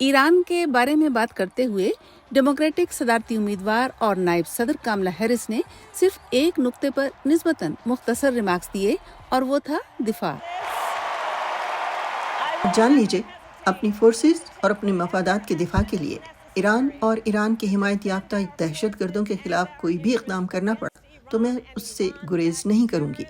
Iran के बारे में बात करते हुए डेमोक्रेटिक सदारती उम्मीदवार और नायब सदर कामला हैरिस ने सिर्फ एक नुक्ते पर निस्बतन मुख्तसर रिमार्क्स दिए और वो था दिफा। जान लीजिए, अपनी फोर्सेस और अपने मफादात के दिफा के लिए ईरान और ईरान के हिमायत याफ्ता दहशतगर्दों के खिलाफ कोई भी इक़दाम करना पड़ा तो मैं उससे गुरेज नहीं करूंगी।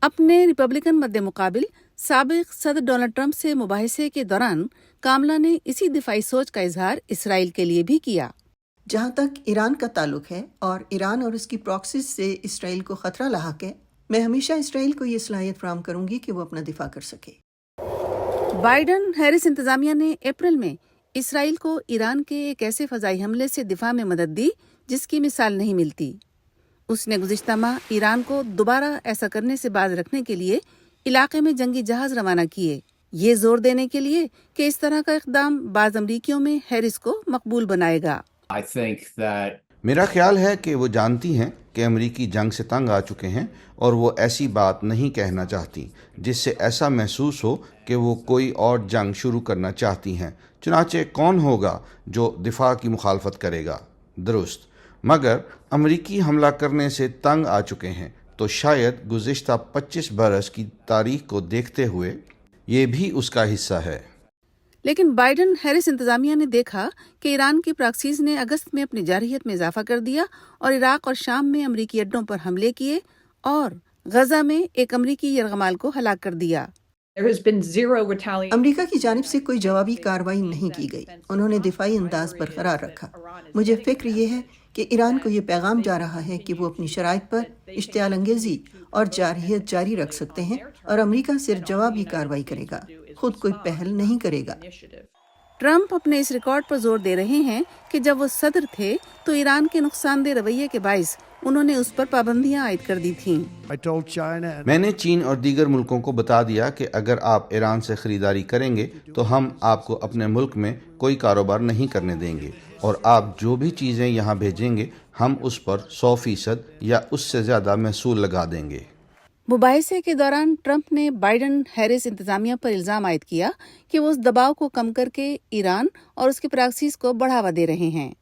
अपने रिपब्लिकन मद्दे मुकाबिल साबिक सदर डोनाल्ड ट्रंप से मुबाहिसे के दौरान कामला ने इसी दिफाई सोच का इजहार इसराइल के लिए भी किया। जहाँ तक ईरान का ताल्लुक है और ईरान और उसकी प्रॉक्सीज से इसराइल को खतरा लाहक है, मैं हमेशा इसराइल को ये सलाहियत फराहम करूंगी कि वो अपना दिफा कर सके। बाइडन हैरिस इंतजामिया ने अप्रैल में इसराइल को ईरान के एक ऐसे फजाई हमले से दिफा में मदद दी जिसकी मिसाल नहीं मिलती। उसने गुज़िश्ता माह ईरान को दोबारा ऐसा करने से बाज रखने के लिए इलाके में जंगी जहाज रवाना किए, ये जोर देने के लिए कि इस तरह का इक़दाम बाज़ अमरीकियों में हैरिस को मकबूल बनाएगा। मेरा ख्याल है कि वो जानती हैं कि अमरीकी जंग से तंग आ चुके हैं और वो ऐसी बात नहीं कहना चाहती जिससे ऐसा महसूस हो कि वो कोई और जंग शुरू करना चाहती हैं। चुनाचे कौन होगा जो दिफा की मुखालफत करेगा? दुरुस्त, मगर अमरीकी हमला करने से तंग आ चुके हैं तो शायद गुज़िश्ता 25 बरस की तारीख को देखते हुए ये भी उसका हिस्सा है। लेकिन बाइडन हैरिस इंतजामिया ने देखा कि ईरान की प्रॉक्सीज ने अगस्त में अपनी जारहियत में इजाफा कर दिया और इराक और शाम में अमरीकी अड्डों पर हमले किए और गजा में एक अमरीकी यरगमाल को हलाक कर दिया। अमरीका की जानिब से कोई जवाबी कार्रवाई नहीं की गई। उन्होंने दिफाई अंदाज बरकरार रखा। मुझे फिक्र ये है कि ईरान को ये पैगाम जा रहा है कि वो अपनी शराइत पर इश्तियाल अंगेजी और जारहियत जारी रख सकते हैं और अमरीका सिर्फ जवाबी कार्रवाई करेगा, खुद कोई पहल नहीं करेगा। ट्रंप अपने इस रिकॉर्ड पर जोर दे रहे हैं कि जब वो सदर थे तो ईरान के नुकसानदेह रवैये के बाइस उन्होंने उस पर पाबंदियां आयद कर दी थीं। मैंने चीन और दीगर मुल्कों को बता दिया कि अगर आप ईरान से खरीदारी करेंगे तो हम आपको अपने मुल्क में कोई कारोबार नहीं करने देंगे और आप जो भी चीज़ें यहाँ भेजेंगे हम उस पर 100% या उससे ज़्यादा महसूल लगा देंगे। मुबाहिसे के दौरान ट्रंप ने बाइडन हैरिस इंतजामिया पर इल्जाम आयद किया कि वो उस दबाव को कम करके ईरान और उसके प्रॉक्सीज को बढ़ावा दे रहे हैं।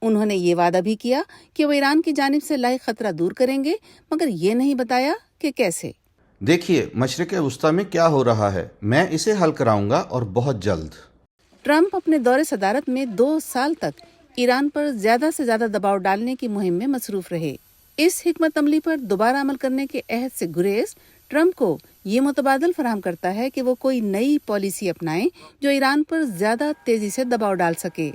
उन्होंने ये वादा भी किया कि वो ईरान की जानिब से लाए खतरा दूर करेंगे, मगर ये नहीं बताया कि कैसे। देखिए, मशरिक़ वस्ता में क्या हो रहा है, मैं इसे हल कराऊंगा और बहुत जल्द। ट्रंप अपने दौरे सदारत में 2 साल तक ईरान पर ज्यादा से ज्यादा दबाव डालने की मुहिम में मसरूफ रहे। इस हिकमत अमली पर दोबारा अमल करने के अहद से गुरेज ट्रंप को ये मुतबादल फराहम करता है कि वो कोई नई पॉलिसी अपनाएं जो ईरान पर ज्यादा तेजी से दबाव डाल सके।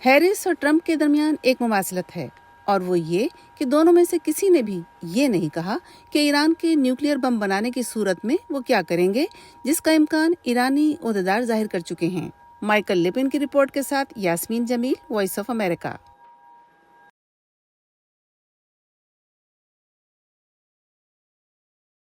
हैरिस और ट्रंप के दरमियान एक मुमासलत है और वो ये कि दोनों में से किसी ने भी ये नहीं कहा कि ईरान के न्यूक्लियर बम बनाने की सूरत में वो क्या करेंगे, जिसका इम्कान ईरानी ओहदेदार जाहिर कर चुके हैं। माइकल लिपिन की रिपोर्ट के साथ Yasmeen Jameel, voice of America.